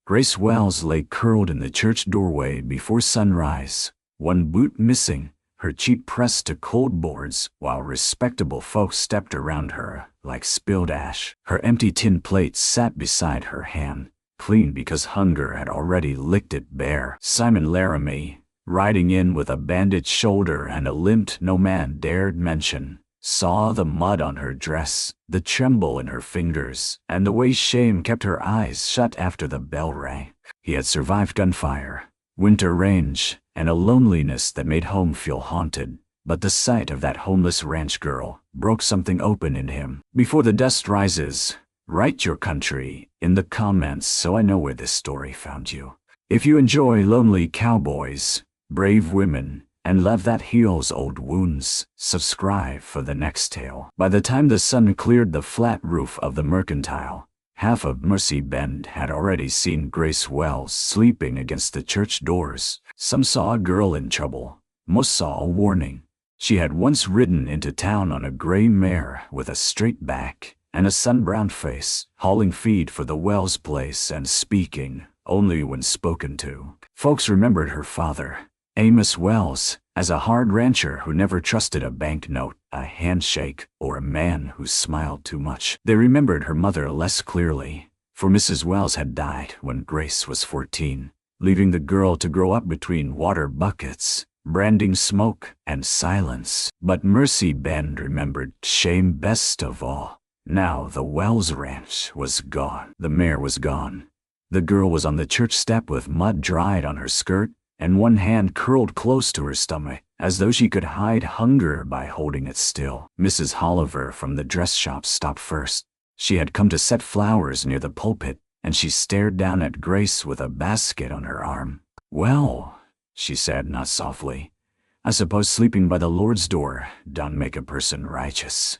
Grace Wells lay curled in the church doorway before sunrise, one boot missing, her cheek pressed to cold boards, while respectable folks stepped around her like spilled ash. Her empty tin plate sat beside her hand, clean because hunger had already licked it bare. Simon Laramie, riding in with a bandaged shoulder and a limp no man dared mention, saw the mud on her dress, the tremble in her fingers, and the way shame kept her eyes shut after the bell rang. He had survived gunfire, winter range, and a loneliness that made home feel haunted, but the sight of that homeless ranch girl broke something open in him. Before the dust rises, write your country in the comments so I know where this story found you. If you enjoy lonely cowboys, brave women, and love that heals old wounds, subscribe for the next tale. By the time the sun cleared the flat roof of the Mercantile, half of Mercy Bend had already seen Grace Wells sleeping against the church doors. Some saw a girl in trouble. Most saw a warning. She had once ridden into town on a gray mare with a straight back and a sun-browned face, hauling feed for the Wells place and speaking only when spoken to. Folks remembered her father, Amos Wells, as a hard rancher who never trusted a banknote, a handshake, or a man who smiled too much. They remembered her mother less clearly, for Mrs. Wells had died when Grace was 14, leaving the girl to grow up between water buckets, branding smoke, and silence. But Mercy Bend remembered shame best of all. Now the Wells ranch was gone. The mare was gone. The girl was on the church step with mud dried on her skirt, and one hand curled close to her stomach, as though she could hide hunger by holding it still. Mrs. Holliver from the dress shop stopped first. She had come to set flowers near the pulpit, and she stared down at Grace with a basket on her arm. "Well," she said, not softly, "I suppose sleeping by the Lord's door don't make a person righteous."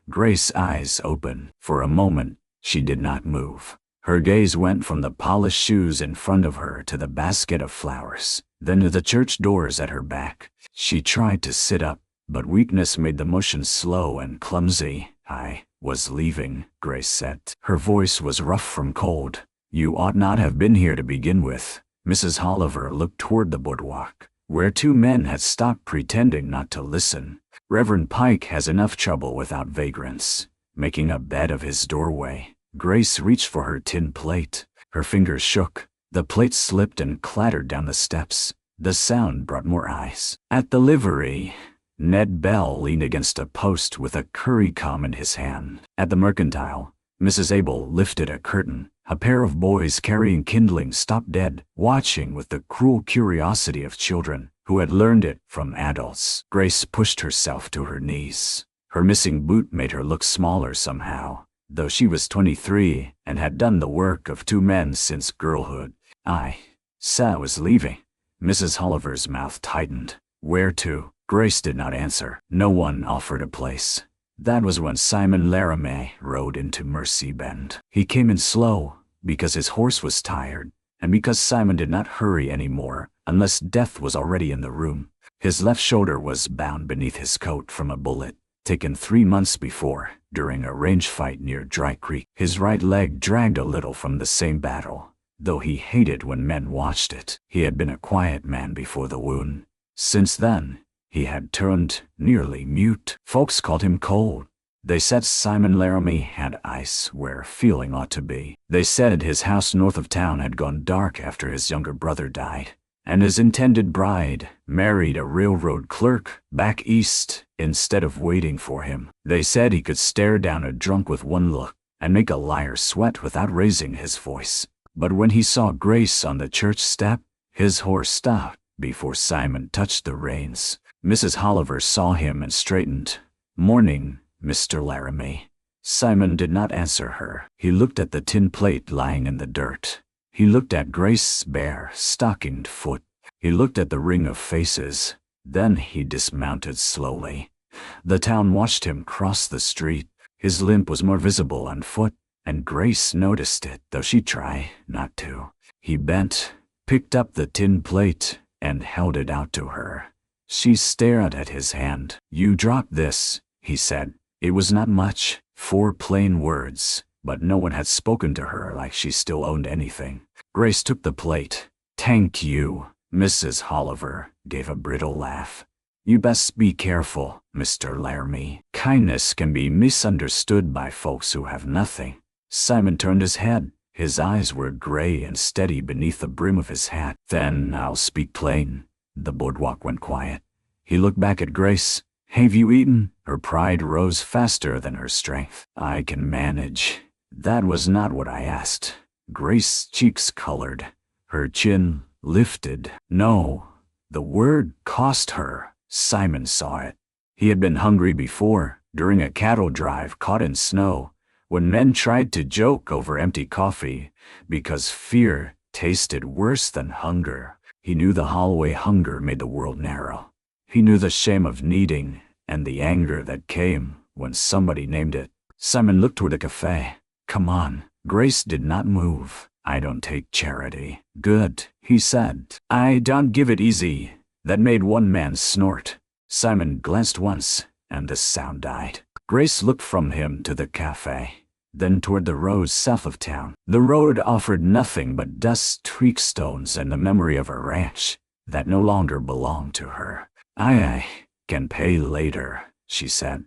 Grace's eyes opened. For a moment, she did not move. Her gaze went from the polished shoes in front of her to the basket of flowers, then to the church doors at her back. She tried to sit up, but weakness made the motion slow and clumsy. "I was leaving," Grace said. Her voice was rough from cold. "You ought not have been here to begin with." Mrs. Holliver looked toward the boardwalk, where two men had stopped pretending not to listen. "Reverend Pike has enough trouble without vagrants, making a bed of his doorway." Grace reached for her tin plate. Her fingers shook. The plate slipped and clattered down the steps. The sound brought more eyes. At the livery, Ned Bell leaned against a post with a curry comb in his hand. At the Mercantile, Mrs. Abel lifted a curtain. A pair of boys carrying kindling stopped dead, watching with the cruel curiosity of children who had learned it from adults. Grace pushed herself to her knees. Her missing boot made her look smaller somehow, though she was 23 and had done the work of two men since girlhood. "I said I was leaving." Mrs. Holliver's mouth tightened. "Where to?" Grace did not answer. No one offered a place. That was when Simon Laramie rode into Mercy Bend. He came in slow, because his horse was tired, and because Simon did not hurry anymore unless death was already in the room. His left shoulder was bound beneath his coat from a bullet, taken 3 months before, during a range fight near Dry Creek. His right leg dragged a little from the same battle, though he hated when men watched it. He had been a quiet man before the wound. Since then, he had turned nearly mute. Folks called him cold. They said Simon Laramie had ice where feeling ought to be. They said his house north of town had gone dark after his younger brother died, and his intended bride married a railroad clerk back east instead of waiting for him. They said he could stare down a drunk with one look and make a liar sweat without raising his voice. But when he saw Grace on the church step, his horse stopped before Simon touched the reins. Mrs. Holliver saw him and straightened. "Morning, Mr. Laramie." Simon did not answer her. He looked at the tin plate lying in the dirt. He looked at Grace's bare, stockinged foot. He looked at the ring of faces. Then he dismounted slowly. The town watched him cross the street. His limp was more visible on foot, and Grace noticed it, though she tried not to. He bent, picked up the tin plate, and held it out to her. She stared at his hand. "You dropped this," he said. It was not much, 4 plain words, but no one had spoken to her like she still owned anything. Grace took the plate. "Thank you." Mrs. Oliver gave a brittle laugh. "You best be careful, Mr. Laramie. Kindness can be misunderstood by folks who have nothing." Simon turned his head. His eyes were gray and steady beneath the brim of his hat. "Then I'll speak plain." The boardwalk went quiet. He looked back at Grace. "Have you eaten?" Her pride rose faster than her strength. "I can manage." "That was not what I asked." Grace's cheeks colored. Her chin lifted. "No." The word cost her. Simon saw it. He had been hungry before, during a cattle drive caught in snow, when men tried to joke over empty coffee, because fear tasted worse than hunger. He knew the hallway hunger made the world narrow. He knew the shame of needing and the anger that came when somebody named it. Simon looked toward the cafe. "Come on." Grace did not move. "I don't take charity." "Good," he said. "I don't give it easy." That made one man snort. Simon glanced once, and the sound died. Grace looked from him to the cafe, then toward the road south of town. The road offered nothing but dust, tweakstones, and the memory of a ranch that no longer belonged to her. I can pay later," she said.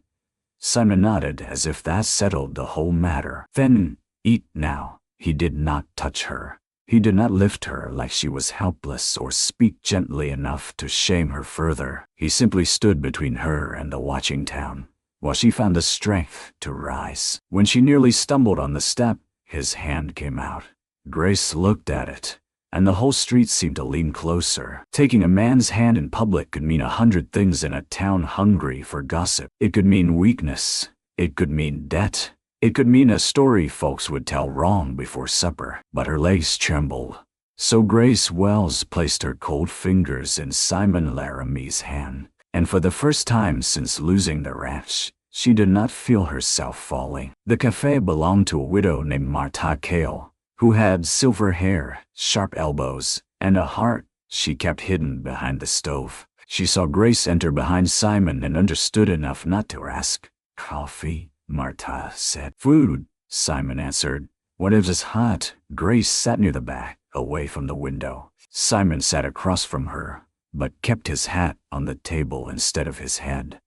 Simon nodded as if that settled the whole matter. "Then eat now." He did not touch her. He did not lift her like she was helpless or speak gently enough to shame her further. He simply stood between her and the watching town, while she found the strength to rise. When she nearly stumbled on the step, his hand came out. Grace looked at it, and the whole street seemed to lean closer. Taking a man's hand in public could mean 100 things in a town hungry for gossip. It could mean weakness. It could mean debt. It could mean a story folks would tell wrong before supper. But her legs trembled. So Grace Wells placed her cold fingers in Simon Laramie's hand, and for the first time since losing the ranch, she did not feel herself falling. The cafe belonged to a widow named Martha Cale, who had silver hair, sharp elbows, and a heart she kept hidden behind the stove. She saw Grace enter behind Simon and understood enough not to ask. "Coffee?" Martha said. "Food," Simon answered. "Whatever's hot." Grace sat near the back, away from the window. Simon sat across from her, but kept his hat on the table instead of his head,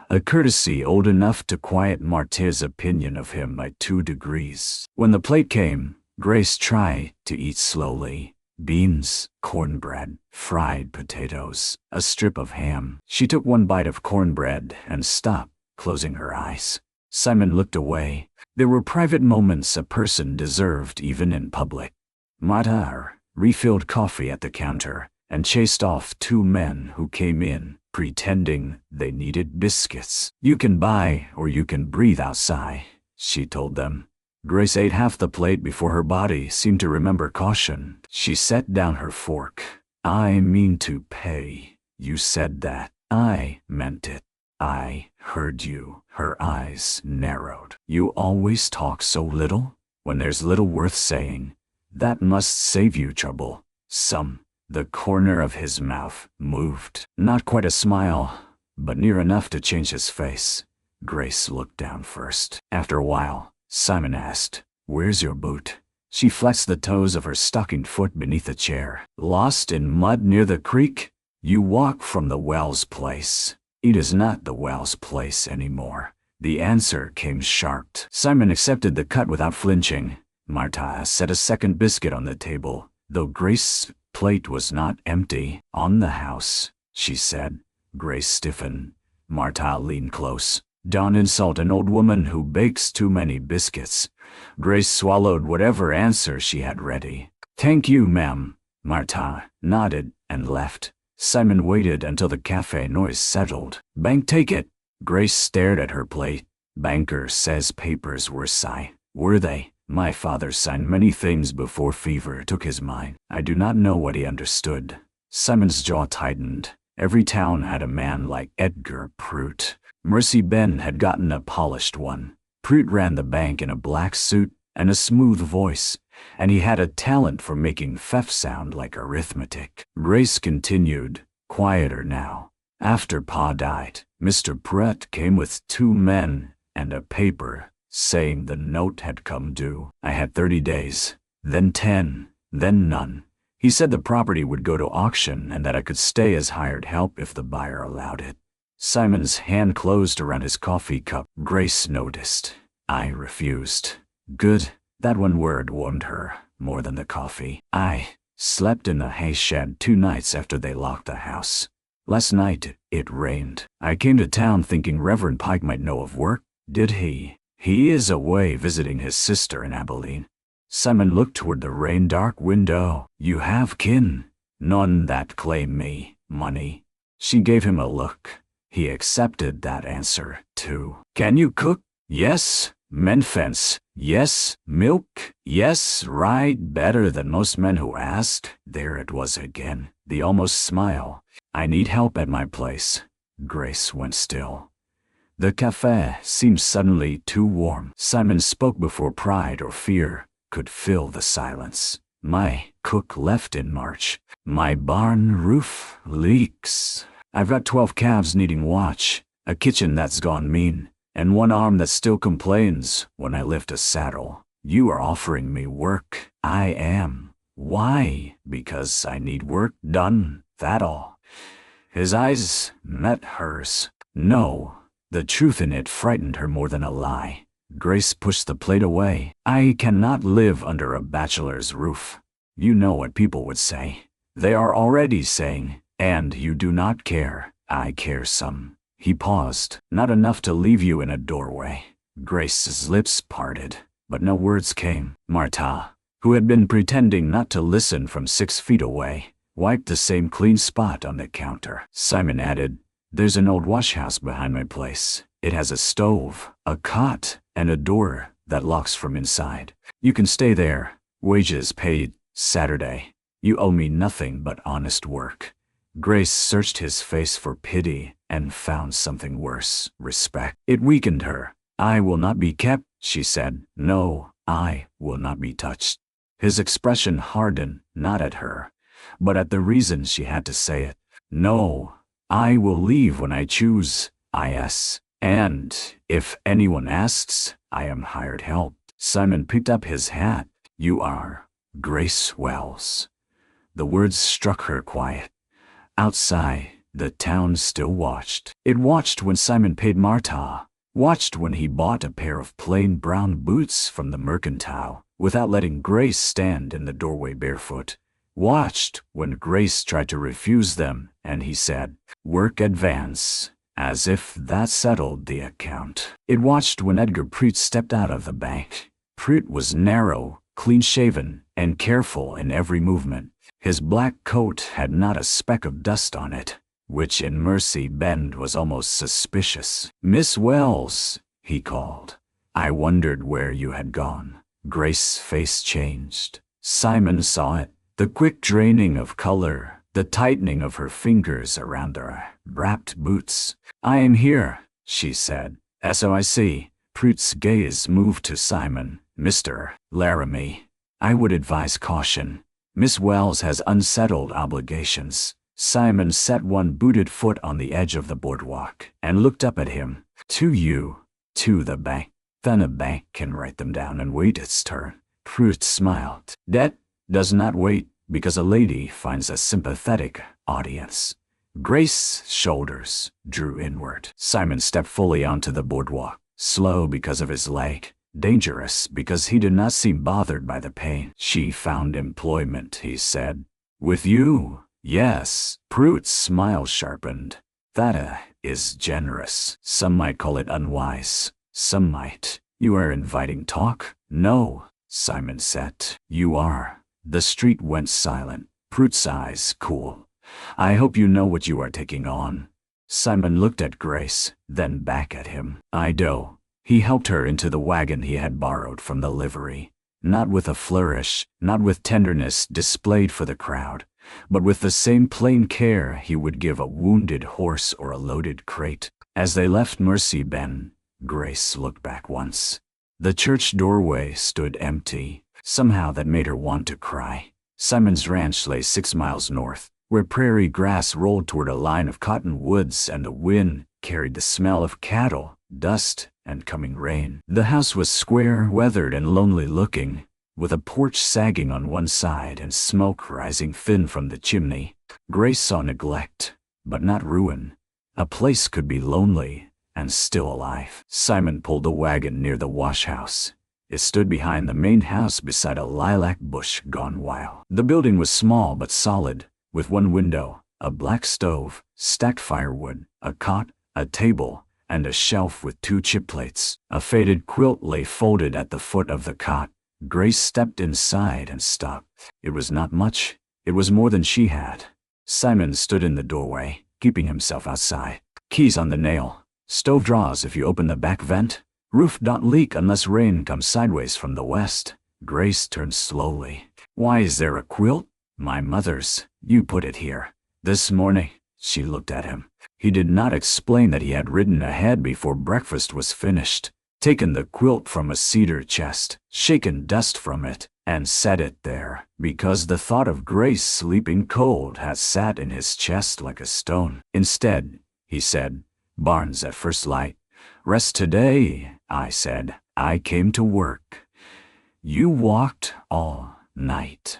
a courtesy old enough to quiet Martha's opinion of him by 2 degrees. When the plate came, Grace tried to eat slowly. Beans, cornbread, fried potatoes, a strip of ham. She took one bite of cornbread and stopped, closing her eyes. Simon looked away. There were private moments a person deserved even in public. Martha refilled coffee at the counter and chased off 2 men who came in, pretending they needed biscuits. "You can buy or you can breathe outside," she told them. Grace ate half the plate before her body seemed to remember caution. She set down her fork. "I mean to pay. You said that." "I meant it. I heard you." Her eyes narrowed. "You always talk so little. When there's little worth saying, that must save you trouble." The corner of his mouth moved. Not quite a smile, but near enough to change his face. Grace looked down first. After a while, Simon asked, "Where's your boot?" She flexed the toes of her stockinged foot beneath a chair. "Lost in mud near the creek? You walk from the Wells place." "It is not the Wells place anymore." The answer came sharp. Simon accepted the cut without flinching. Martha set a second biscuit on the table, though Grace's plate was not empty. "On the house," she said. Grace stiffened. Martha leaned close. "Don't insult an old woman who bakes too many biscuits." Grace swallowed whatever answer she had ready. "Thank you, ma'am." Martha nodded and left. Simon waited until the cafe noise settled. "Bank take it." Grace stared at her plate. "Banker says papers were signed." "Were they?" "My father signed many things before fever took his mind." I do not know what he understood. Simon's jaw tightened. Every town had a man like Edgar Prout. Mercy Ben had gotten a polished one. Prout ran the bank in a black suit and a smooth voice, and he had a talent for making theft sound like arithmetic. Grace continued, quieter now. "After Pa died, Mr. Prout came with 2 men and a paper saying the note had come due. I had 30 days, then 10, then none. He said the property would go to auction and that I could stay as hired help if the buyer allowed it. Simon's hand closed around his coffee cup. Grace noticed. I refused. Good. That one word warmed her more than the coffee. I slept in a hay shed 2 nights after they locked the house. Last night, it rained. I came to town thinking Reverend Pike might know of work. Did he? He is away visiting his sister in Abilene. Simon looked toward the rain-dark window. You have kin? None that claim me. Money. She gave him a look. He accepted that answer, too. Can you cook? Yes. Mend fence? Yes. Milk? Yes. Ride better than most men who asked. There it was again, the almost smile. I need help at my place. Grace went still. The cafe seemed suddenly too warm. Simon spoke before pride or fear could fill the silence. My cook left in March. My barn roof leaks. I've got 12 calves needing watch, a kitchen that's gone mean, and one arm that still complains when I lift a saddle. You are offering me work. I am. Why? Because I need work done, that all. His eyes met hers. No, the truth in it frightened her more than a lie. Grace pushed the plate away. I cannot live under a bachelor's roof. You know what people would say. They are already saying, and you do not care. I care some. He paused. Not enough to leave you in a doorway. Grace's lips parted, but no words came. Martha, who had been pretending not to listen from 6 feet away, wiped the same clean spot on the counter. Simon added, There's an old wash house behind my place. It has a stove, a cot, and a door that locks from inside. You can stay there. Wages paid Saturday. You owe me nothing but honest work. Grace searched his face for pity and found something worse, respect. It weakened her. I will not be kept, she said. No, I will not be touched. His expression hardened, not at her, but at the reason she had to say it. No, I will leave when I choose, I.S. And, if anyone asks, I am hired help. Simon picked up his hat. You are Grace Wells. The words struck her quiet. Outside, the town still watched. It watched when Simon paid Martha, watched when he bought a pair of plain brown boots from the mercantile without letting Grace stand in the doorway barefoot, watched when Grace tried to refuse them and he said, Work advance, as if that settled the account. It watched when Edgar Preet stepped out of the bank. Preet was narrow, clean-shaven, and careful in every movement. His black coat had not a speck of dust on it, which in Mercy Bend was almost suspicious. Miss Wells, he called. I wondered where you had gone. Grace's face changed. Simon saw it, the quick draining of color, the tightening of her fingers around her wrapped boots. I am here, she said. So I see. Preet's gaze moved to Simon. Mr. Laramie, I would advise caution. Miss Wells has unsettled obligations. Simon set one booted foot on the edge of the boardwalk and looked up at him. To you, to the bank. Then a bank can write them down and wait its turn. Preet smiled. Debt does not wait because a lady finds a sympathetic audience. Grace's shoulders drew inward. Simon stepped fully onto the boardwalk, slow because of his leg. Dangerous because he did not seem bothered by the pain. She found employment, he said. With you? Yes. Preet's smile sharpened. That is generous. Some might call it unwise. Some might. You are inviting talk? No, Simon said. You are. The street went silent. Preet's eyes cool. I hope you know what you are taking on. Simon looked at Grace, then back at him. I do. He helped her into the wagon he had borrowed from the livery, not with a flourish, not with tenderness displayed for the crowd, but with the same plain care he would give a wounded horse or a loaded crate. As they left Mercy Bend, Grace looked back once. The church doorway stood empty. Somehow that made her want to cry. Simon's ranch lay 6 miles north, where prairie grass rolled toward a line of cottonwoods and the wind carried the smell of cattle dust, and coming rain. The house was square, weathered, and lonely looking, with a porch sagging on one side and smoke rising thin from the chimney. Grace saw neglect, but not ruin. A place could be lonely and still alive. Simon pulled the wagon near the wash house. It stood behind the main house beside a lilac bush gone wild. The building was small but solid, with one window, a black stove, stacked firewood, a cot, a table, and a shelf with 2 chip plates. A faded quilt lay folded at the foot of the cot. Grace stepped inside and stopped. It was not much. It was more than she had. Simon stood in the doorway, keeping himself outside. Keys on the nail. Stove draws if you open the back vent. Roof don't leak unless rain comes sideways from the west. Grace turned slowly. Why is there a quilt? My mother's. You put it here. This morning. She looked at him. He did not explain that he had ridden ahead before breakfast was finished, taken the quilt from a cedar chest, shaken dust from it, and set it there, because the thought of Grace sleeping cold had sat in his chest like a stone. Instead, he said, Barnes at first light. Rest today, I said. I came to work. You walked all night.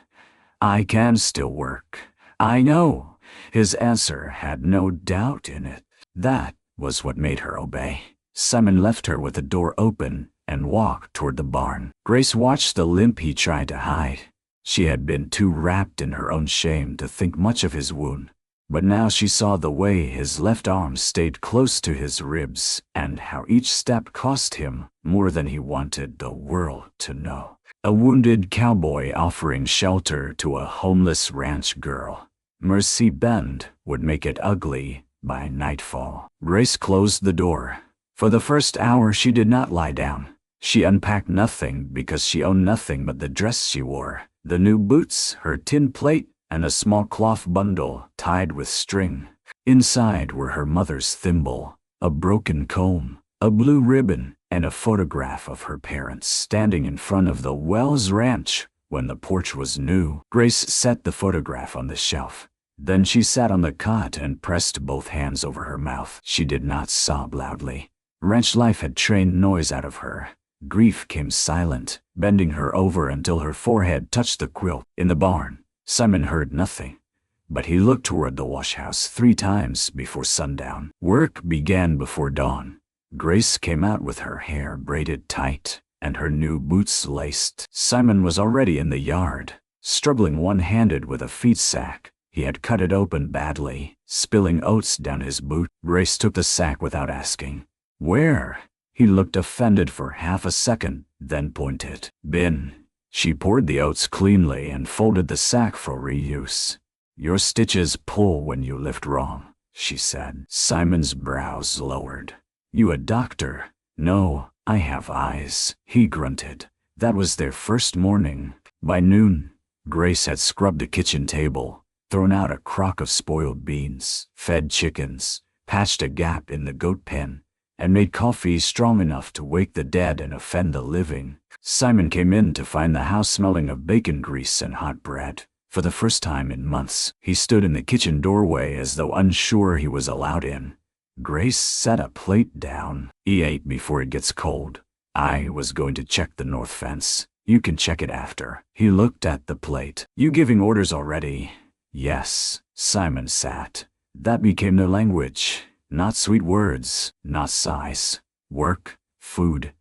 I can still work. I know. His answer had no doubt in it. That was what made her obey. Simon left her with the door open and walked toward the barn. Grace watched the limp he tried to hide. She had been too wrapped in her own shame to think much of his wound. But now she saw the way his left arm stayed close to his ribs and how each step cost him more than he wanted the world to know. A wounded cowboy offering shelter to a homeless ranch girl. Mercy Bend would make it ugly by nightfall. Grace closed the door. For the first hour she did not lie down. She unpacked nothing because she owned nothing but the dress she wore, the new boots, her tin plate, and a small cloth bundle tied with string. Inside were her mother's thimble, a broken comb, a blue ribbon, and a photograph of her parents standing in front of the Wells Ranch when the porch was new. Grace set the photograph on the shelf. Then she sat on the cot and pressed both hands over her mouth. She did not sob loudly. Ranch life had trained noise out of her. Grief came silent, bending her over until her forehead touched the quilt. In the barn, Simon heard nothing, but he looked toward the wash house 3 times before sundown. Work began before dawn. Grace came out with her hair braided tight and her new boots laced. Simon was already in the yard, struggling one-handed with a feed sack. He had cut it open badly, spilling oats down his boot. Grace took the sack without asking. Where? He looked offended for half a second, then pointed. Bin. She poured the oats cleanly and folded the sack for reuse. Your stitches pull when you lift wrong, she said. Simon's brows lowered. You a doctor? No, I have eyes, he grunted. That was their first morning. By noon, Grace had scrubbed the kitchen table, thrown out a crock of spoiled beans, fed chickens, patched a gap in the goat pen, and made coffee strong enough to wake the dead and offend the living. Simon came in to find the house smelling of bacon grease and hot bread. For the first time in months, he stood in the kitchen doorway as though unsure he was allowed in. Grace set a plate down. He ate before it gets cold. I was going to check the north fence. You can check it after. He looked at the plate. You giving orders already? Yes. Simon sat. That became their language. Not sweet words, not sighs. Work, food.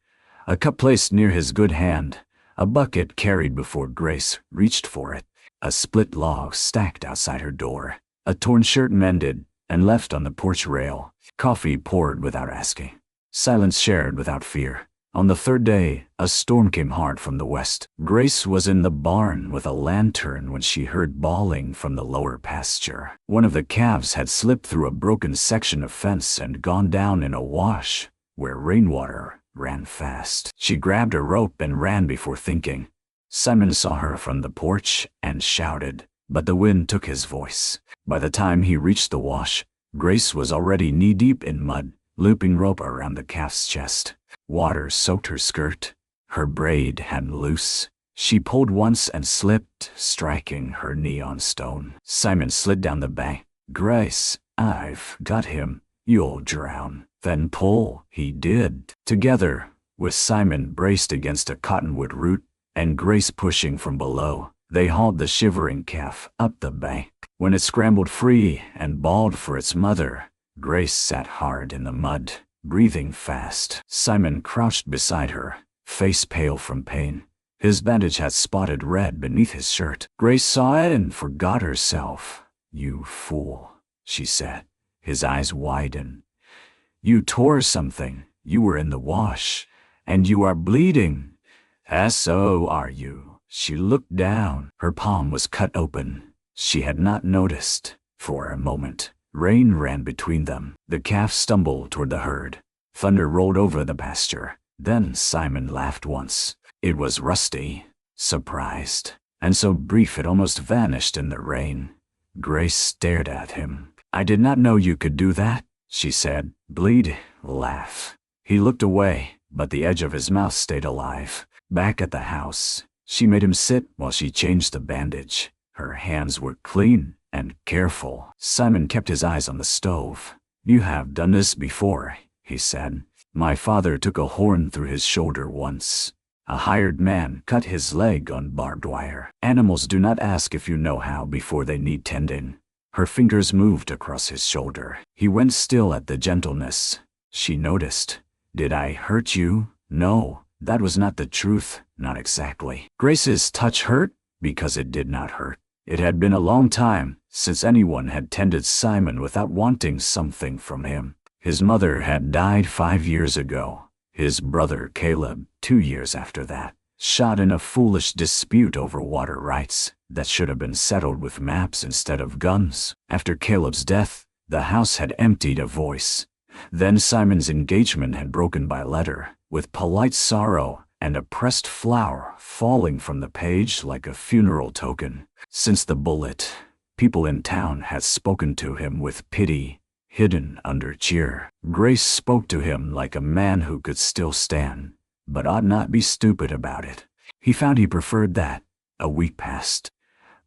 A cup placed near his good hand. A bucket carried before Grace reached for it. A split log stacked outside her door. A torn shirt mended and left on the porch rail. Coffee poured without asking. Silence shared without fear. On the 3rd day, a storm came hard from the west. Grace was in the barn with a lantern when she heard bawling from the lower pasture. One of the calves had slipped through a broken section of fence and gone down in a wash where rainwater ran fast. She grabbed a rope and ran before thinking. Simon saw her from the porch and shouted, but the wind took his voice. By the time he reached the wash, Grace was already knee-deep in mud, looping rope around the calf's chest. Water soaked her skirt. Her braid hung loose. She pulled once and slipped, striking her knee on stone. Simon slid down the bank. Grace, I've got him. You'll drown. then pull. He did. Together, with Simon braced against a cottonwood root and Grace pushing from below, they hauled the shivering calf up the bank. When it scrambled free and bawled for its mother, Grace sat hard in the mud, breathing fast. Simon crouched beside her, face pale from pain. His bandage had spotted red beneath his shirt. Grace saw it and forgot herself. "You fool," she said. His eyes widened. "You tore something. You were in the wash. And you are bleeding." "So are you." She looked down. Her palm was cut open. She had not noticed. For a moment, rain ran between them. The calf stumbled toward the herd. Thunder rolled over the pasture. Then Simon laughed once. It was rusty, surprised, and so brief it almost vanished in the rain. Grace stared at him. "I did not know you could do that," she said. "Bleed, laugh." He looked away, but the edge of his mouth stayed alive. Back at the house, she made him sit while she changed the bandage. Her hands were clean and careful. Simon kept his eyes on the stove. "You have done this before," he said. "My father took a horn through his shoulder once. A hired man cut his leg on barbed wire. Animals do not ask if you know how before they need tending." Her fingers moved across his shoulder. He went still at the gentleness. She noticed. "Did I hurt you?" "No, that was not the truth, not exactly." Grace's touch hurt because it did not hurt. It had been a long time since anyone had tended Simon without wanting something from him. His mother had died 5 years ago. His brother Caleb, 2 years after that, shot in a foolish dispute over water rights that should have been settled with maps instead of guns. After Caleb's death, the house had emptied a voice. Then Simon's engagement had broken by letter, with polite sorrow and a pressed flower falling from the page like a funeral token. Since the bullet, people in town had spoken to him with pity, hidden under cheer. Grace spoke to him like a man who could still stand, but ought not be stupid about it. He found he preferred that. A week passed.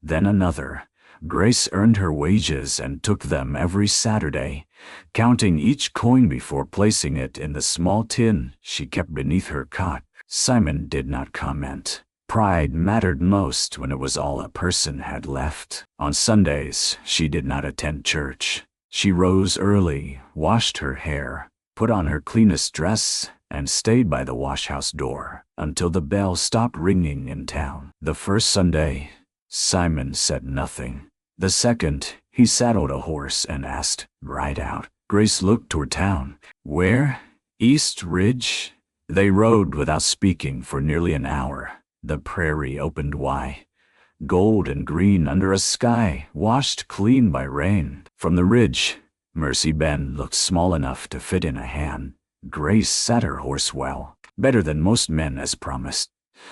Then another. Grace earned her wages and took them every Saturday, counting each coin before placing it in the small tin she kept beneath her cot. Simon did not comment. Pride mattered most when it was all a person had left. On Sundays, she did not attend church. She rose early, washed her hair, put on her cleanest dress, and stayed by the washhouse door until the bell stopped ringing in town. The first Sunday, Simon said nothing. The second, he saddled a horse and asked, "Ride out." Grace looked toward town. "Where?" "East Ridge." They rode without speaking for nearly an hour. The prairie opened wide, gold and green under a sky washed clean by rain. From the ridge, Mercy Bend looked small enough to fit in a hand. Grace sat her horse well, better than most men as promised.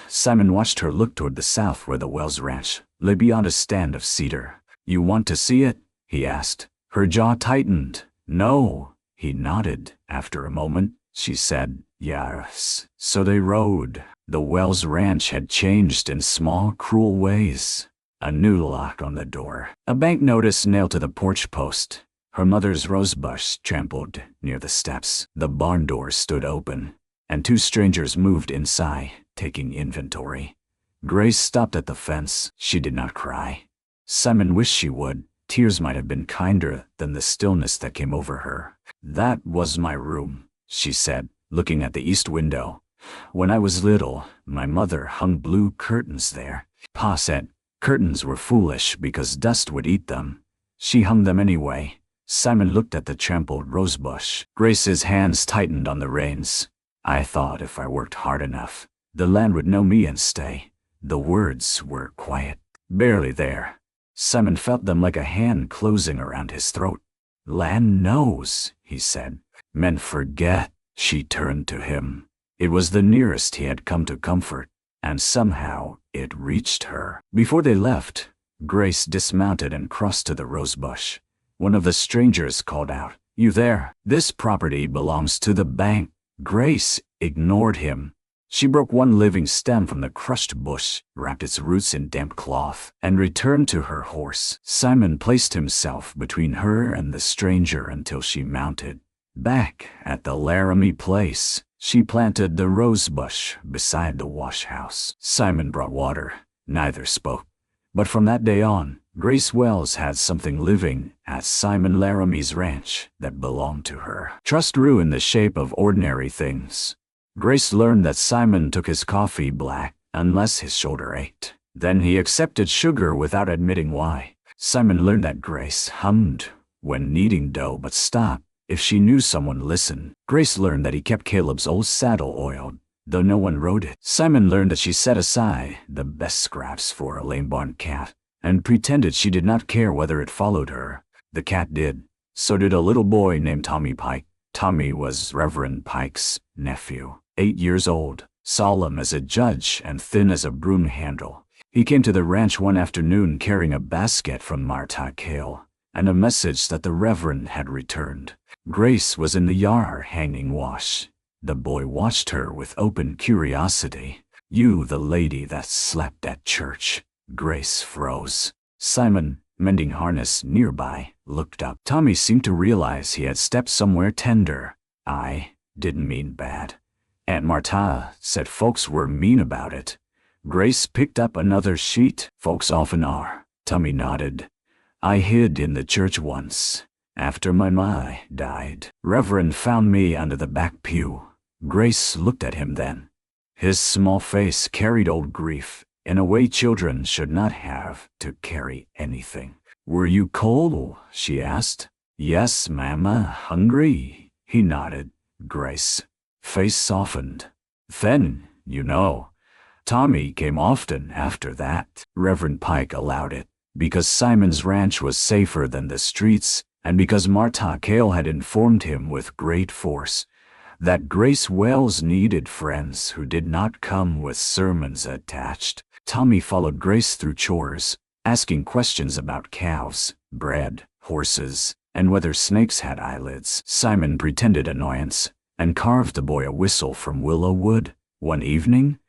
Simon watched her look toward the south where the Wells Ranch lay beyond a stand of cedar. "You want to see it?" he asked. Her jaw tightened. "No." He nodded. After a moment, she said, "Yes." So they rode. The Wells Ranch had changed in small, cruel ways. A new lock on the door. A bank notice nailed to the porch post. Her mother's rosebush trampled near the steps. The barn door stood open, and 2 strangers moved inside, taking inventory. Grace stopped at the fence. She did not cry. Simon wished she would. Tears might have been kinder than the stillness that came over her. "That was my room," she said, looking at the east window. "When I was little, my mother hung blue curtains there. Pa said curtains were foolish because dust would eat them. She hung them anyway." Simon looked at the trampled rosebush. Grace's hands tightened on the reins. "I thought if I worked hard enough, the land would know me and stay." The words were quiet, barely there. Simon felt them like a hand closing around his throat. "Land knows," he said. "Men forget." She turned to him. It was the nearest he had come to comfort, and somehow it reached her. Before they left, Grace dismounted and crossed to the rosebush. One of the strangers called out, "You there? This property belongs to the bank." Grace ignored him. She broke one living stem from the crushed bush, wrapped its roots in damp cloth, and returned to her horse. Simon placed himself between her and the stranger until she mounted. Back at the Laramie place, she planted the rose bush beside the wash house. Simon brought water. Neither spoke. But from that day on, Grace Wells had something living at Simon Laramie's ranch that belonged to her. Trust grew in the shape of ordinary things. Grace learned that Simon took his coffee black unless his shoulder ached. Then he accepted sugar without admitting why. Simon learned that Grace hummed when kneading dough but stopped if she knew someone listened. Grace learned that he kept Caleb's old saddle oiled, though no one rode it. Simon learned that she set aside the best scraps for a lame barn cat and pretended she did not care whether it followed her. The cat did. So did a little boy named Tommy Pike. Tommy was Reverend Pike's nephew, 8 years old, solemn as a judge and thin as a broom handle. He came to the ranch one afternoon carrying a basket from Martha Cale and a message that the Reverend had returned. Grace was in the yard hanging wash. The boy watched her with open curiosity. "You the lady that slept at church." Grace froze. Simon, mending harness nearby, looked up. Tommy seemed to realize he had stepped somewhere tender. "I didn't mean bad. Aunt Martha said folks were mean about it." Grace picked up another sheet. "Folks often are." Tommy nodded. "I hid in the church once. After my ma died, Reverend found me under the back pew." Grace looked at him then. His small face carried old grief in a way children should not have to carry anything. "Were you cold?" she asked. "Yes, Mama. Hungry?" He nodded. Grace face softened. "Then, you know, Tommy came often after that." Reverend Pike allowed it, because Simon's ranch was safer than the streets, and because Martha Cale had informed him with great force that Grace Wells needed friends who did not come with sermons attached. Tommy followed Grace through chores, asking questions about cows, bread, horses, and whether snakes had eyelids. Simon pretended annoyance and carved the boy a whistle from willow wood. One evening,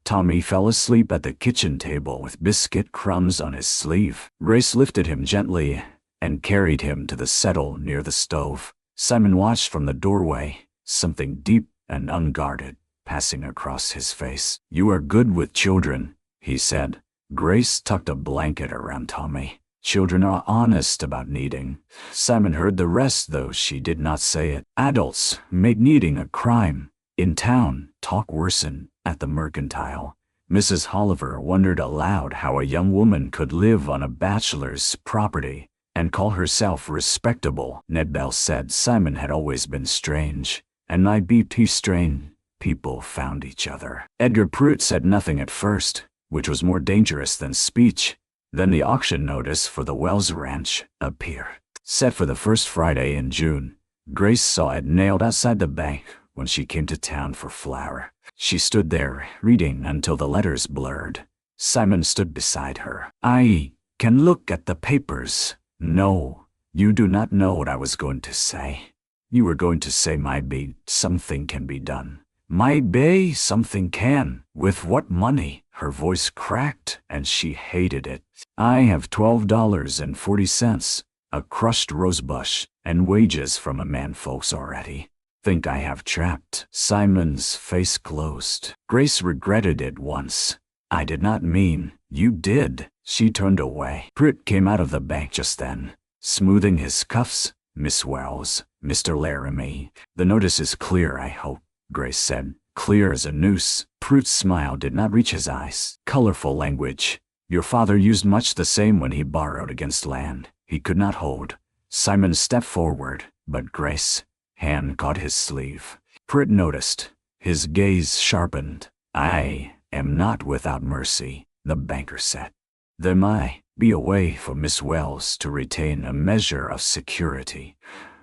Tommy fell asleep at the kitchen table with biscuit crumbs on his sleeve. Grace lifted him gently and carried him to the settle near the stove. Simon watched from the doorway, something deep and unguarded passing across his face. "You are good with children," he said. Grace tucked a blanket around Tommy. "Children are honest about needing." Simon heard the rest, though she did not say it. Adults made needing a crime. In town, talk worsened. At the Mercantile, Mrs. Oliver wondered aloud how a young woman could live on a bachelor's property and call herself respectable. Ned Bell said Simon had always been strange, and might be too strange. People found each other. Edgar Pruitt said nothing at first, which was more dangerous than speech. Then the auction notice for the Wells Ranch appeared. Set for the first Friday in June, Grace saw it nailed outside the bank when she came to town for flour. She stood there, reading until the letters blurred. Simon stood beside her. "I can look at the papers." "No, you do not know what I was going to say. You were going to say maybe something can be done." "Maybe something can. With what money?" Her voice cracked, and she hated it. "I have $12.40, a crushed rosebush, and wages from a man folks already. Think I have trapped." Simon's face closed. Grace regretted it once. "I did not mean." "You did." She turned away. Pruitt came out of the bank just then, smoothing his cuffs. "Miss Wells, Mr. Laramie." "The notice is clear, I hope," Grace said. "Clear as a noose." Pruitt's smile did not reach his eyes. "Colorful language. Your father used much the same when he borrowed against land he could not hold." Simon stepped forward, but Grace hand caught his sleeve. Pruitt noticed. His gaze sharpened. "I am not without mercy," the banker said. "There might be a way for Miss Wells to retain a measure of security."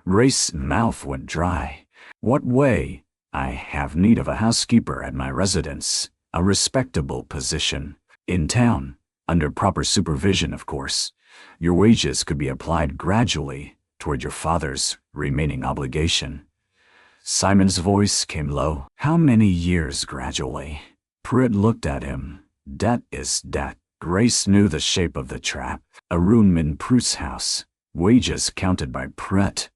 Grace's mouth went dry. "What way?" "I have need of a housekeeper at my residence, a respectable position. In town, under proper supervision, of course. Your wages could be applied gradually toward your father's remaining obligation." Simon's voice came low. "How many years gradually?" Pruitt looked at him. "Debt is debt." Grace knew the shape of the trap. A room in Pruitt's house. Wages counted by Pruitt.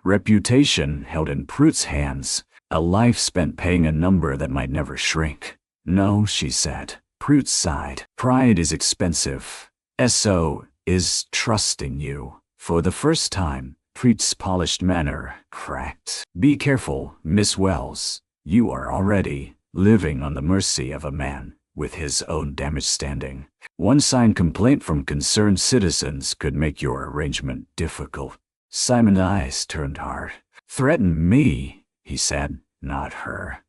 Reputation held in Pruett's hands, a life spent paying a number that might never shrink. No, she said. Pruitt sighed. Pride is expensive. So is trusting you. For the first time, Pruitt's polished manner cracked. Be careful, Miss Wells. You are already living on the mercy of a man with his own damaged standing. One signed complaint from concerned citizens could make your arrangement difficult. Simon's eyes turned hard. Threaten me, he said, not her.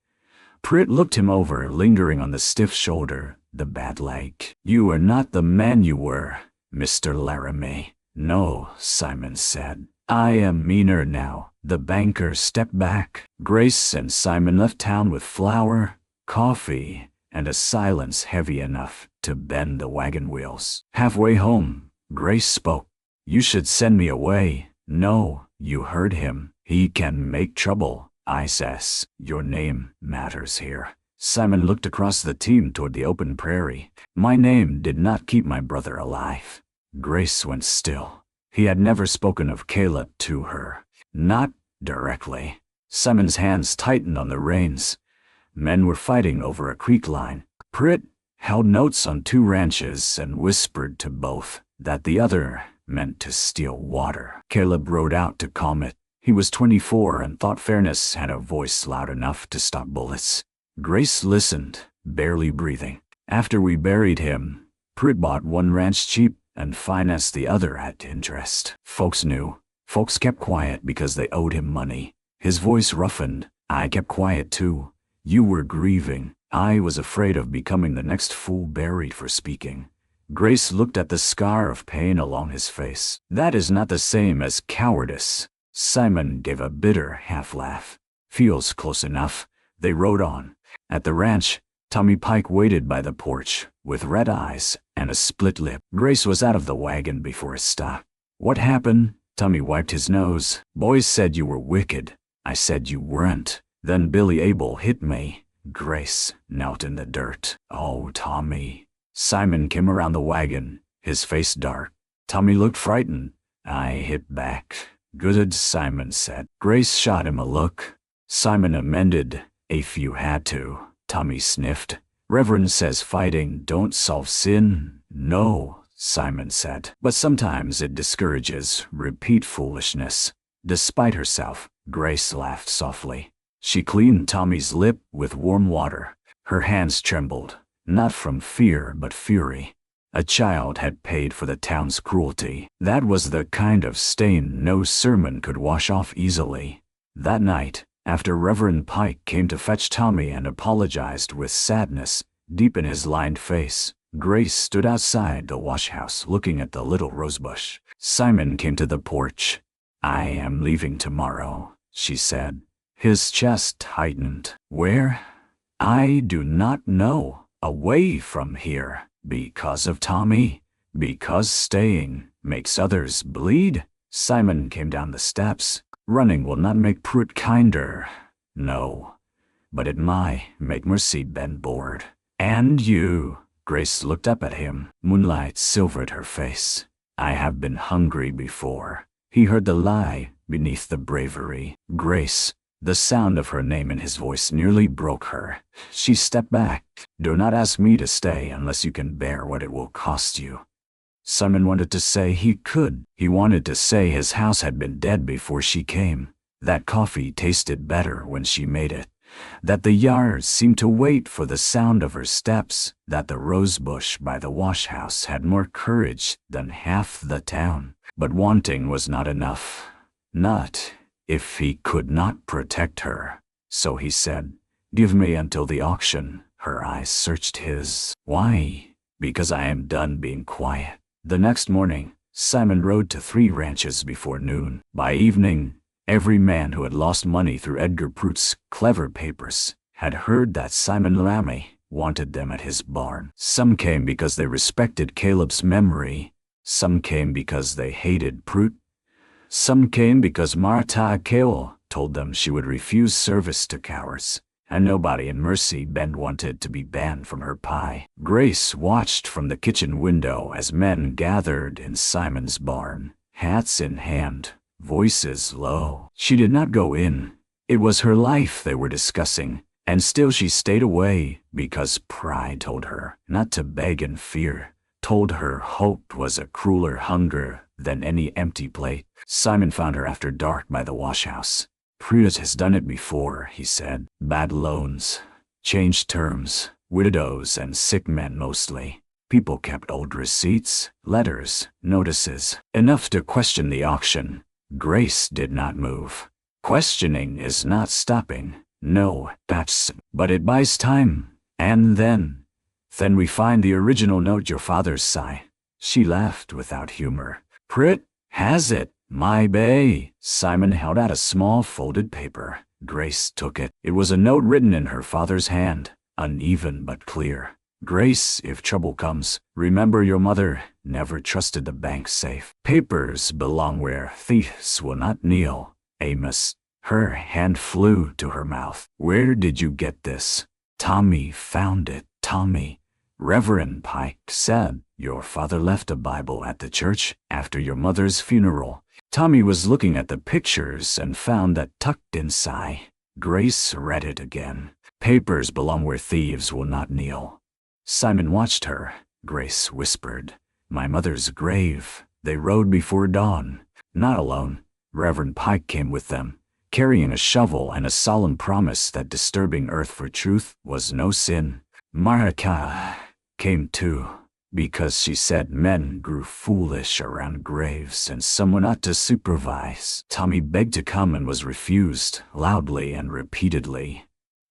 Pruitt looked him over, lingering on the stiff shoulder, the bad leg. You are not the man you were, Mr. Laramie. No, Simon said. I am meaner now. The banker stepped back. Grace and Simon left town with flour, coffee, and a silence heavy enough to bend the wagon wheels. Halfway home, Grace spoke. You should send me away. No, you heard him. He can make trouble. I says, your name matters here. Simon looked across the team toward the open prairie. My name did not keep my brother alive. Grace went still. He had never spoken of Caleb to her. Not directly. Simon's hands tightened on the reins. Men were fighting over a creek line. Pruitt held notes on 2 ranches and whispered to both that the other meant to steal water. Caleb rode out to calm it. He was 24 and thought fairness had a voice loud enough to stop bullets. Grace listened, barely breathing. After we buried him, Pruitt bought 1 ranch cheap and financed the other at interest. Folks knew. Folks kept quiet because they owed him money. His voice roughened. I kept quiet too. You were grieving. I was afraid of becoming the next fool buried for speaking. Grace looked at the scar of pain along his face. That is not the same as cowardice. Simon gave a bitter half-laugh. Feels close enough. They rode on. At the ranch, Tommy Pike waited by the porch, with red eyes and a split lip. Grace was out of the wagon before it stopped. What happened? Tommy wiped his nose. Boys said you were wicked. I said you weren't. Then Billy Abel hit me. Grace knelt in the dirt. Oh, Tommy. Simon came around the wagon, his face dark. Tommy looked frightened. I hit back. Good, Simon said. Grace shot him a look. Simon amended. If you had to. Tommy sniffed. Reverend says fighting don't solve sin. No, Simon said. But sometimes it discourages repeat foolishness. Despite herself, Grace laughed softly. She cleaned Tommy's lip with warm water. Her hands trembled, not from fear but fury. A child had paid for the town's cruelty. That was the kind of stain no sermon could wash off easily. That night, after Reverend Pike came to fetch Tommy and apologized with sadness deep in his lined face, Grace stood outside the wash-house looking at the little rosebush. Simon came to the porch. I am leaving tomorrow, she said. His chest tightened. Where? I do not know. Away from here. Because of Tommy? Because staying makes others bleed? Simon came down the steps. Running will not make Pruitt kinder. No. But it might make Mercy bend bored. And you. Grace looked up at him. Moonlight silvered her face. I have been hungry before. He heard the lie beneath the bravery. Grace. The sound of her name in his voice nearly broke her. She stepped back. Do not ask me to stay unless you can bear what it will cost you. Simon wanted to say he could. He wanted to say his house had been dead before she came, that coffee tasted better when she made it, that the yard seemed to wait for the sound of her steps, that the rosebush by the wash-house had more courage than half the town. But wanting was not enough. Not if he could not protect her. So he said, give me until the auction. Her eyes searched his. Why? Because I am done being quiet. The next morning, Simon rode to 3 ranches before noon. By evening, every man who had lost money through Edgar Pruitt's clever papers had heard that Simon Laramie wanted them at his barn. Some came because they respected Caleb's memory. Some came because they hated Pruitt. Some came because Martha Cale told them she would refuse service to cowards, and nobody in Mercy Bend wanted to be banned from her pie. Grace watched from the kitchen window as men gathered in Simon's barn, hats in hand, voices low. She did not go in. It was her life they were discussing, and still she stayed away because pride told her not to beg, and fear told her hope was a crueler hunger than any empty plate. Simon found her after dark by the washhouse. "Prejudice has done it before," he said. "Bad loans, changed terms, widows and sick men mostly. People kept old receipts, letters, notices, enough to question the auction." Grace did not move. "Questioning is not stopping. No, but it buys time. And then we find the original note, your father's sigh." She laughed without humor. "Prit has it, my bay." Simon held out a small folded paper. Grace took it. It was a note written in her father's hand, uneven but clear. "Grace, if trouble comes, remember your mother never trusted the bank safe. Papers belong where thieves will not kneel. Amos." Her hand flew to her mouth. "Where did you get this?" "Tommy found it." "Tommy?" Reverend Pike said, "Your father left a Bible at the church after your mother's funeral." Tommy was looking at the pictures and found that tucked inside. Grace read it again. "Papers belong where thieves will not kneel." Simon watched her. Grace whispered, "My mother's grave. They rode before dawn." Not alone. Reverend Pike came with them, carrying a shovel and a solemn promise that disturbing earth for truth was no sin. Marika came too, because she said men grew foolish around graves and someone ought to supervise. Tommy begged to come and was refused, loudly and repeatedly.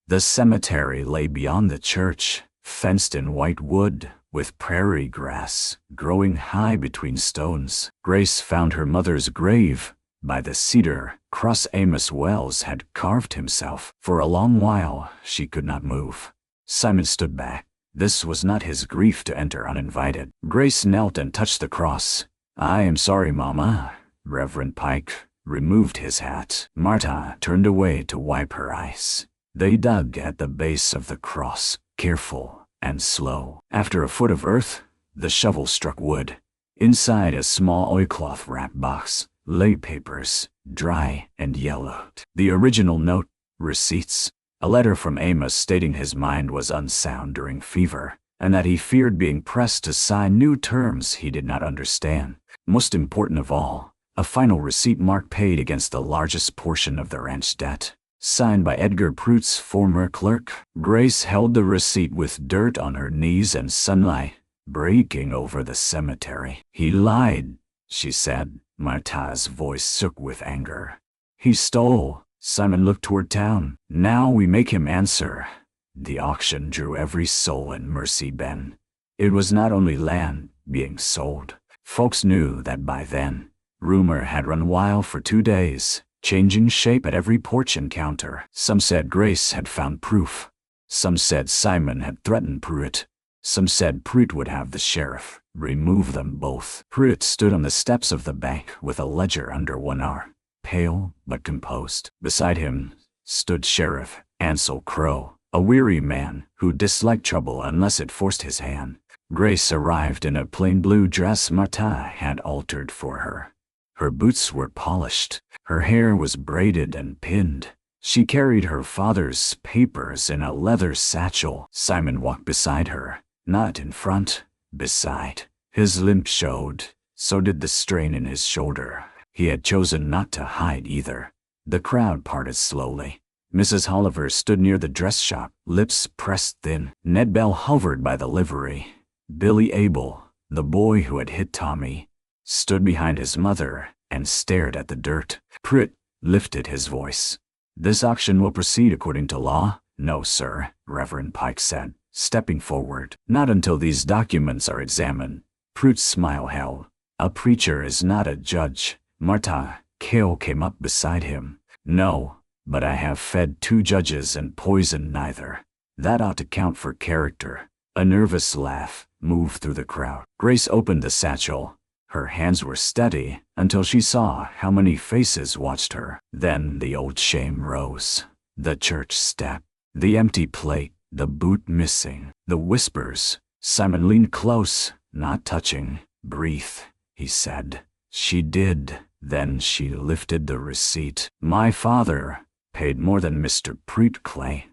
The cemetery lay beyond the church, fenced in white wood, with prairie grass growing high between stones. Grace found her mother's grave by the cedar cross Amos Wells had carved himself. For a long while she could not move. Simon stood back. This was not his grief to enter uninvited. Grace knelt and touched the cross. "I am sorry, Mama." Reverend Pike removed his hat. Marta turned away to wipe her eyes. They dug at the base of the cross, careful and slow. After a foot of earth, the shovel struck wood. Inside a small oilcloth wrapped box lay papers, dry and yellowed. The original note, receipts, a letter from Amos stating his mind was unsound during fever, and that he feared being pressed to sign new terms he did not understand. Most important of all, a final receipt marked paid against the largest portion of the ranch debt, signed by Edgar Pruitt's former clerk. Grace held the receipt with dirt on her knees and sunlight breaking over the cemetery. "He lied," she said. Marta's voice shook with anger. "He stole." Simon looked toward town. "Now we make him answer." The auction drew every soul in Mercy Bend. It was not only land being sold. Folks knew that by then. Rumor had run wild for 2 days, changing shape at every porch and counter. Some said Grace had found proof. Some said Simon had threatened Pruitt. Some said Pruitt would have the sheriff remove them both. Pruitt stood on the steps of the bank with a ledger under one arm, pale but composed. Beside him stood Sheriff Ansel Crow, a weary man who disliked trouble unless it forced his hand. Grace arrived in a plain blue dress Marta had altered for her. Her boots were polished. Her hair was braided and pinned. She carried her father's papers in a leather satchel. Simon walked beside her, not in front, beside. His limp showed, so did the strain in his shoulder. He had chosen not to hide either. The crowd parted slowly. Mrs. Oliver stood near the dress shop, lips pressed thin. Ned Bell hovered by the livery. Billy Abel, the boy who had hit Tommy, stood behind his mother and stared at the dirt. Pruitt lifted his voice. "This auction will proceed according to law?" "No, sir," Reverend Pike said, stepping forward. "Not until these documents are examined." Pruitt's smile held. "A preacher is not a judge." Marta Cale came up beside him. "No, but I have fed 2 judges and poisoned neither. That ought to count for character." A nervous laugh moved through the crowd. Grace opened the satchel. Her hands were steady until she saw how many faces watched her. Then the old shame rose. The church step, the empty plate, the boot missing, the whispers. Simon leaned close, not touching. "Breathe," he said. She did. Then she lifted the receipt. My father paid more than Mr. Prejudice.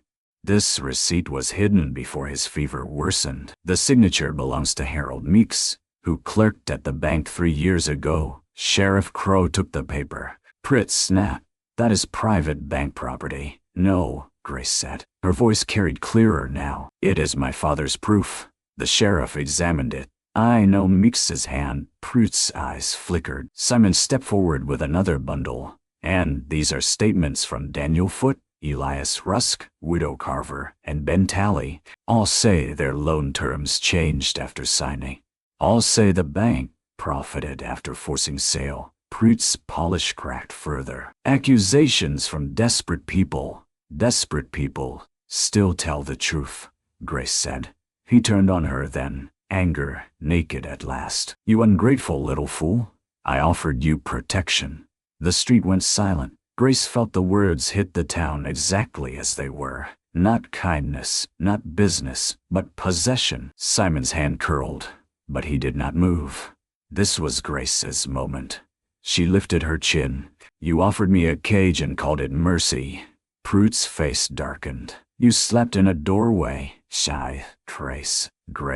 This receipt was hidden before his fever worsened. The signature belongs to Harold Meeks, who clerked at the bank 3 years ago. Sheriff Crow took the paper. Prit snapped. That is private bank property. No, Grace said. Her voice carried clearer now. It is my father's proof. The sheriff examined it. I know Meeks's hand. Prute's eyes flickered. Simon stepped forward with another bundle. And these are statements from Daniel Foote, Elias Rusk, Widow Carver, and Ben Talley. All say their loan terms changed after signing. All say the bank profited after forcing sale. Prute's polish cracked further. Accusations from desperate people. Desperate people still tell the truth, Grace said. He turned on her then, anger naked at last. You ungrateful little fool. I offered you protection. The street went silent. Grace felt the words hit the town exactly as they were. Not kindness, not business, but possession. Simon's hand curled, but he did not move. This was Grace's moment. She lifted her chin. You offered me a cage and called it mercy. Prute's face darkened. You slept in a doorway. Shy, Grace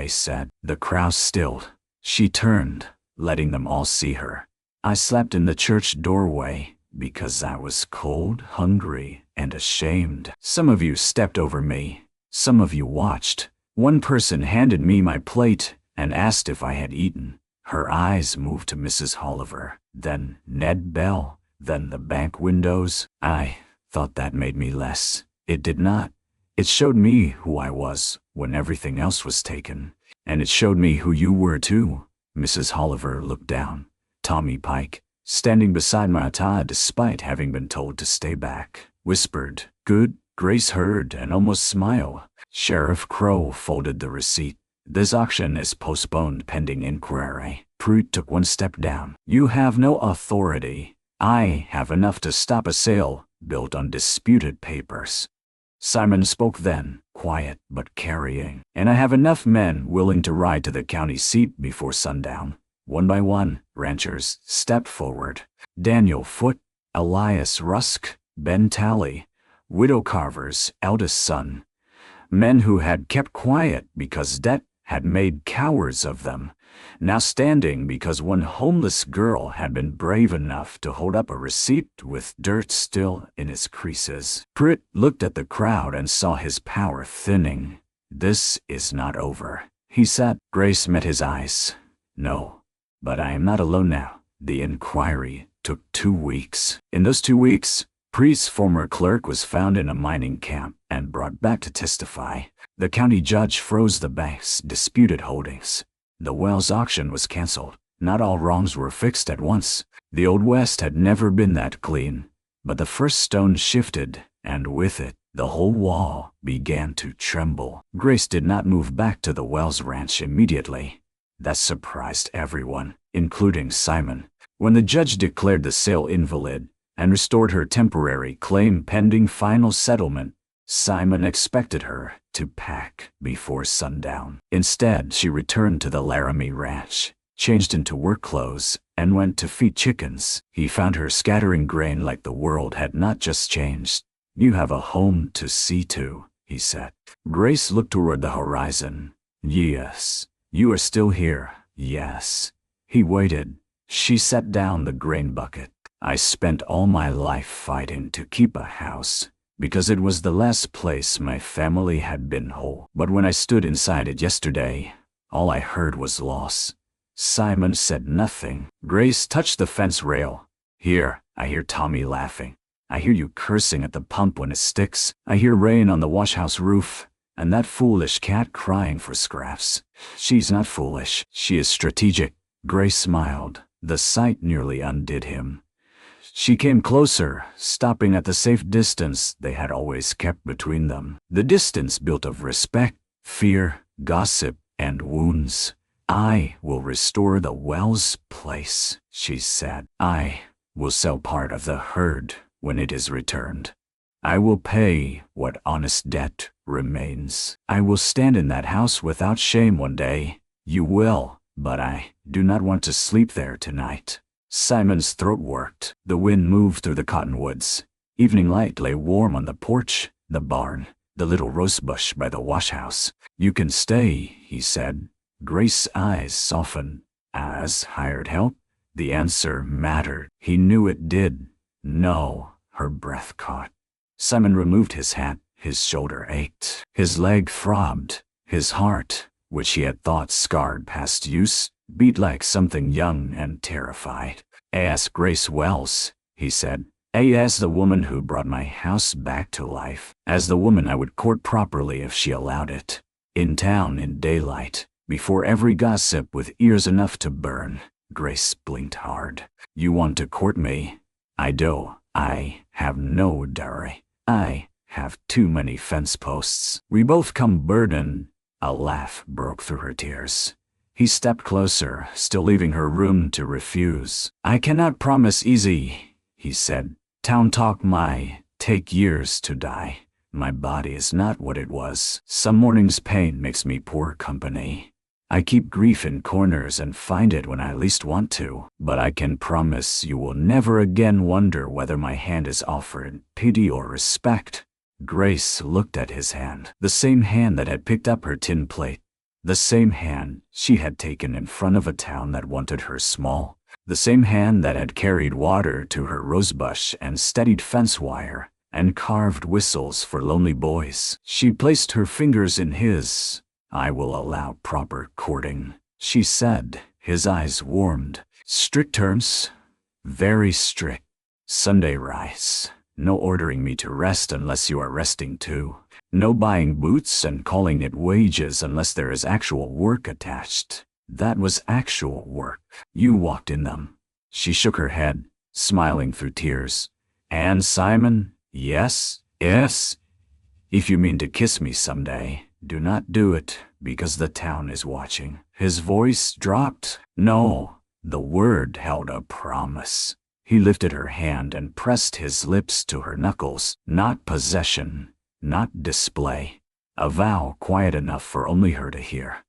said. The crowd stilled. She turned, letting them all see her. I slept in the church doorway because I was cold, hungry, and ashamed. Some of you stepped over me. Some of you watched. One person handed me my plate and asked if I had eaten. Her eyes moved to Mrs. Oliver, then Ned Bell, then the bank windows. I thought that made me less. It did not. It showed me who I was when everything else was taken. And it showed me who you were too. Mrs. Oliver looked down. Tommy Pike, standing beside Martha despite having been told to stay back, whispered, Good. Grace heard and almost smiled. Sheriff Crow folded the receipt. This auction is postponed pending inquiry. Prute took one step down. You have no authority. I have enough to stop a sale built on disputed papers. Simon spoke then, quiet but carrying. And I have enough men willing to ride to the county seat before sundown. One by one, ranchers stepped forward. Daniel Foote, Elias Rusk, Ben Talley, Widow Carver's eldest son. Men who had kept quiet because debt had made cowards of them, now standing because one homeless girl had been brave enough to hold up a receipt with dirt still in its creases. Prit looked at the crowd and saw his power thinning. This is not over, he said. Grace met his eyes. No, but I am not alone now. The inquiry took 2 weeks. In those 2 weeks, Prit's former clerk was found in a mining camp and brought back to testify. The county judge froze the bank's disputed holdings. The Wells auction was canceled. Not all wrongs were fixed at once. The Old West had never been that clean. But the first stone shifted, and with it, the whole wall began to tremble. Grace did not move back to the Wells ranch immediately. That surprised everyone, including Simon. When the judge declared the sale invalid and restored her temporary claim pending final settlement, Simon expected her to pack before sundown. Instead, she returned to the Laramie ranch, changed into work clothes, and went to feed chickens. He found her scattering grain like the world had not just changed. You have a home to see to, he said. Grace looked toward the horizon. Yes, you are still here. Yes. He waited. She set down the grain bucket. I spent all my life fighting to keep a house, because it was the last place my family had been whole. But when I stood inside it yesterday, all I heard was loss. Simon said nothing. Grace touched the fence rail. Here, I hear Tommy laughing. I hear you cursing at the pump when it sticks. I hear rain on the washhouse roof, and that foolish cat crying for scraps. She's not foolish. She is strategic. Grace smiled. The sight nearly undid him. She came closer, stopping at the safe distance they had always kept between them. The distance built of respect, fear, gossip, and wounds. I will restore the Wells place, she said. I will sell part of the herd when it is returned. I will pay what honest debt remains. I will stand in that house without shame one day. You will, but I do not want to sleep there tonight. Simon's throat worked. The wind moved through the cottonwoods. Evening light lay warm on the porch, the barn, the little rosebush by the washhouse. "You can stay," he said. Grace's eyes softened. "As hired help?" The answer mattered. He knew it did. "No," her breath caught. Simon removed his hat. His shoulder ached. His leg throbbed. His heart, which he had thought scarred past use, beat like something young and terrified. "Ask Grace Wells," he said. "As the woman who brought my house back to life. As the woman I would court properly if she allowed it. In town, in daylight, before every gossip with ears enough to burn." Grace blinked hard. "You want to court me?" "I do. I have no dowry. I have too many fence posts. We both come burdened." A laugh broke through her tears. He stepped closer, still leaving her room to refuse. "I cannot promise easy," he said. "Town talk may take years to die. My body is not what it was. Some morning's pain makes me poor company. I keep grief in corners and find it when I least want to. But I can promise you will never again wonder whether my hand is offered pity or respect." Grace looked at his hand, the same hand that had picked up her tin plate, the same hand she had taken in front of a town that wanted her small, the same hand that had carried water to her rosebush and steadied fence wire and carved whistles for lonely boys. She placed her fingers in his. "I will allow proper courting," she said. His eyes warmed. "Strict terms, very strict. Sunday rise. No ordering me to rest unless you are resting too. No buying boots and calling it wages unless there is actual work attached." That was actual work. "You walked in them." She shook her head, smiling through tears. "And Simon, yes, yes. If you mean to kiss me someday, do not do it, because the town is watching." His voice dropped. "No." The word held a promise. He lifted her hand and pressed his lips to her knuckles. Not possession, not display. A vow quiet enough for only her to hear.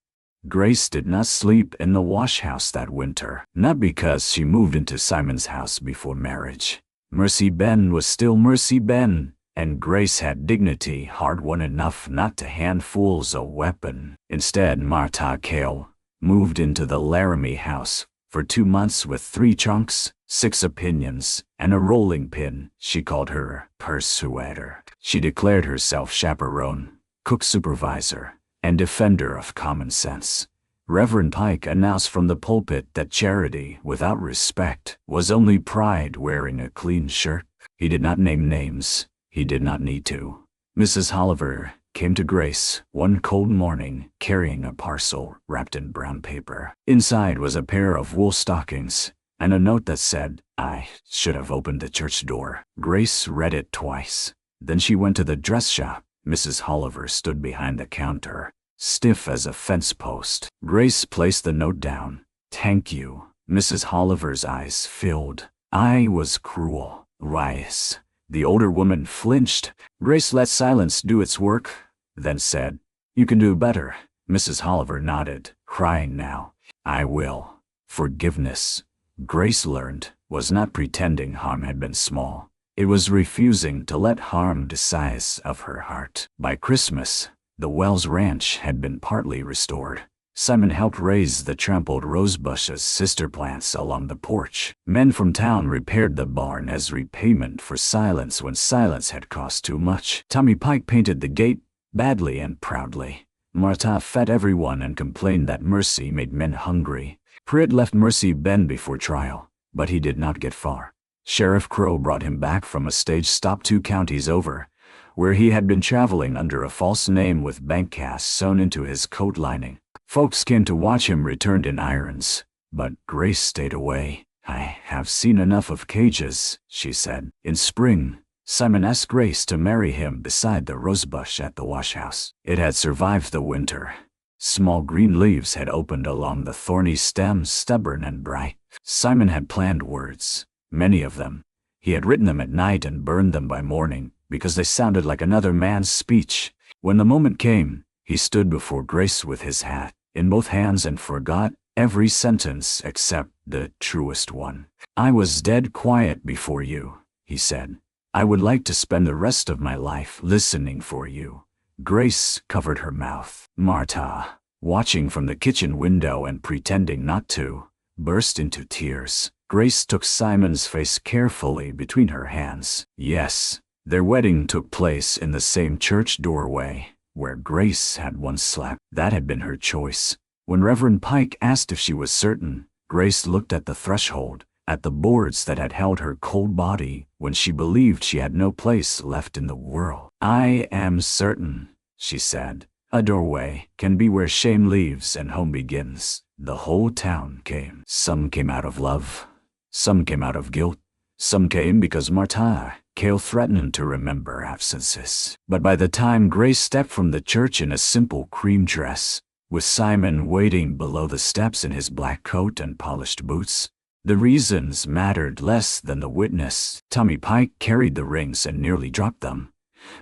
Grace did not sleep in the washhouse that winter, not because she moved into Simon's house before marriage. Mercy Ben was still Mercy Ben, and Grace had dignity hard-won enough not to hand fools a weapon. Instead, Martha Cale moved into the Laramie house for 2 months with 3 trunks, 6 opinions, and a rolling pin. She called her persuader. She declared herself chaperone, cook supervisor, and defender of common sense. Reverend Pike announced from the pulpit that charity, without respect, was only pride wearing a clean shirt. He did not name names. He did not need to. Mrs. Oliver came to Grace one cold morning carrying a parcel wrapped in brown paper. Inside was a pair of wool stockings and a note that said, "I should have opened the church door." Grace read it twice. Then she went to the dress shop. Mrs. Oliver stood behind the counter, stiff as a fence post. Grace placed the note down. "Thank you." Mrs. Oliver's eyes filled. "I was cruel." "Wise." The older woman flinched. Grace let silence do its work, then said, "You can do better." Mrs. Oliver nodded, crying now. "I will." Forgiveness, Grace learned, was not pretending harm had been small. It was refusing to let harm the size of her heart. By Christmas, the Wells Ranch had been partly restored. Simon helped raise the trampled rosebushes, sister plants along the porch. Men from town repaired the barn as repayment for silence when silence had cost too much. Tommy Pike painted the gate, badly and proudly. Martha fed everyone and complained that Mercy made men hungry. Prid left Mercy Ben before trial, but he did not get far. Sheriff Crow brought him back from a stage stop 2 counties over, where he had been traveling under a false name with bank cash sewn into his coat lining. Folks came to watch him returned in irons, but Grace stayed away. "I have seen enough of cages," she said. In spring, Simon asked Grace to marry him beside the rosebush at the washhouse. It had survived the winter. Small green leaves had opened along the thorny stems, stubborn and bright. Simon had planned words, many of them. He had written them at night and burned them by morning, because they sounded like another man's speech. When the moment came, he stood before Grace with his hat in both hands and forgot every sentence except the truest one. "I was dead quiet before you," he said. "I would like to spend the rest of my life listening for you." Grace covered her mouth. Martha, watching from the kitchen window and pretending not to, burst into tears. Grace took Simon's face carefully between her hands. Yes, their wedding took place in the same church doorway where Grace had once slept. That had been her choice. When Reverend Pike asked if she was certain, Grace looked at the threshold, at the boards that had held her cold body when she believed she had no place left in the world. "I am certain," she said. "A doorway can be where shame leaves and home begins." The whole town came. Some came out of love. Some came out of guilt. Some came because Martha Cale threatened to remember absences. But by the time Grace stepped from the church in a simple cream dress, with Simon waiting below the steps in his black coat and polished boots, the reasons mattered less than the witness. Tommy Pike carried the rings and nearly dropped them.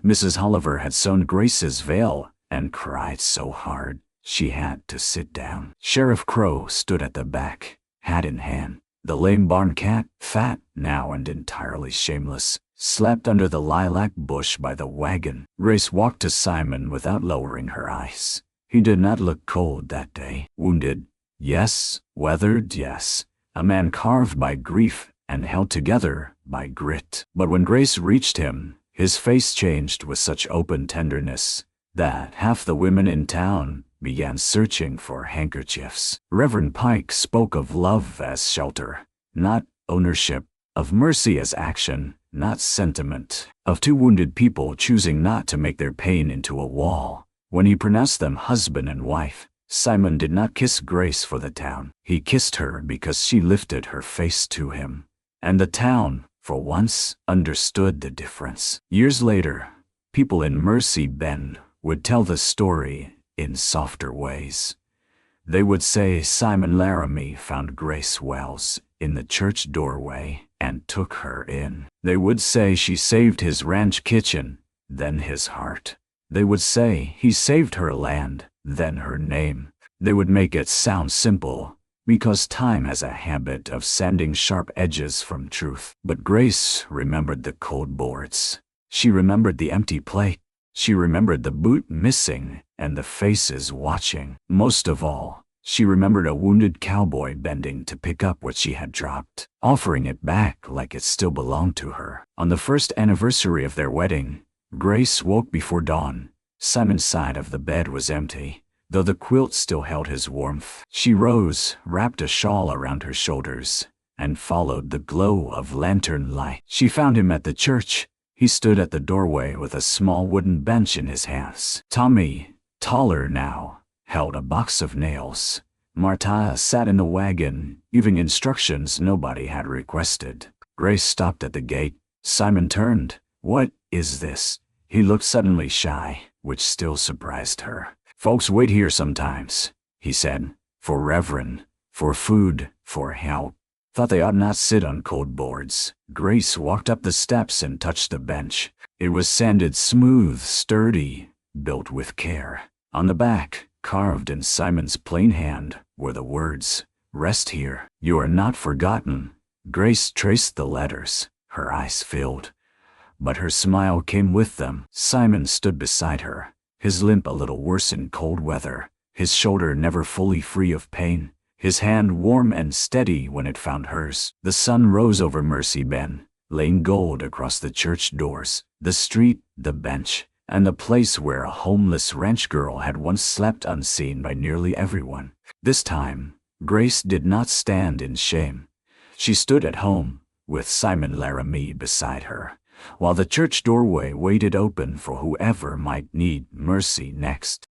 Mrs. Oliver had sewn Grace's veil and cried so hard she had to sit down. Sheriff Crow stood at the back, hat in hand. The lame barn cat, fat now and entirely shameless, slept under the lilac bush by the wagon. Grace walked to Simon without lowering her eyes. He did not look cold that day. Wounded, yes. Weathered, yes. A man carved by grief and held together by grit. But when Grace reached him, his face changed with such open tenderness that half the women in town began searching for handkerchiefs. Reverend Pike spoke of love as shelter, not ownership, of mercy as action, not sentiment, of two wounded people choosing not to make their pain into a wall. When he pronounced them husband and wife, Simon did not kiss Grace for the town. He kissed her because she lifted her face to him. And the town, for once, understood the difference. Years later, people in Mercy Bend would tell the story in softer ways. They would say Simon Laramie found Grace Wells in the church doorway and took her in. They would say she saved his ranch kitchen, then his heart. They would say he saved her land, then her name. They would make it sound simple, because time has a habit of sanding sharp edges from truth. But Grace remembered the cold boards. She remembered the empty plate. She remembered the boot missing and the faces watching. Most of all, she remembered a wounded cowboy bending to pick up what she had dropped, offering it back like it still belonged to her. On the first anniversary of their wedding, Grace woke before dawn. Simon's side of the bed was empty, though the quilt still held his warmth. She rose, wrapped a shawl around her shoulders, and followed the glow of lantern light. She found him at the church. He stood at the doorway with a small wooden bench in his hands. Tommy, taller now, held a box of nails. Martha sat in the wagon, giving instructions nobody had requested. Grace stopped at the gate. Simon turned. "What is this?" He looked suddenly shy, which still surprised her. "Folks wait here sometimes," he said, "for reverend, for food, for help. Thought they ought not sit on cold boards." Grace walked up the steps and touched the bench. It was sanded smooth, sturdy, built with care. On the back, carved in Simon's plain hand, were the words, "Rest here. You are not forgotten." Grace traced the letters. Her eyes filled, but her smile came with them. Simon stood beside her, his limp a little worse in cold weather, his shoulder never fully free of pain, his hand warm and steady when it found hers. The sun rose over Mercy Bend, laying gold across the church doors, the street, the bench, and the place where a homeless ranch girl had once slept unseen by nearly everyone. This time, Grace did not stand in shame. She stood at home, with Simon Laramie beside her, while the church doorway waited open for whoever might need mercy next.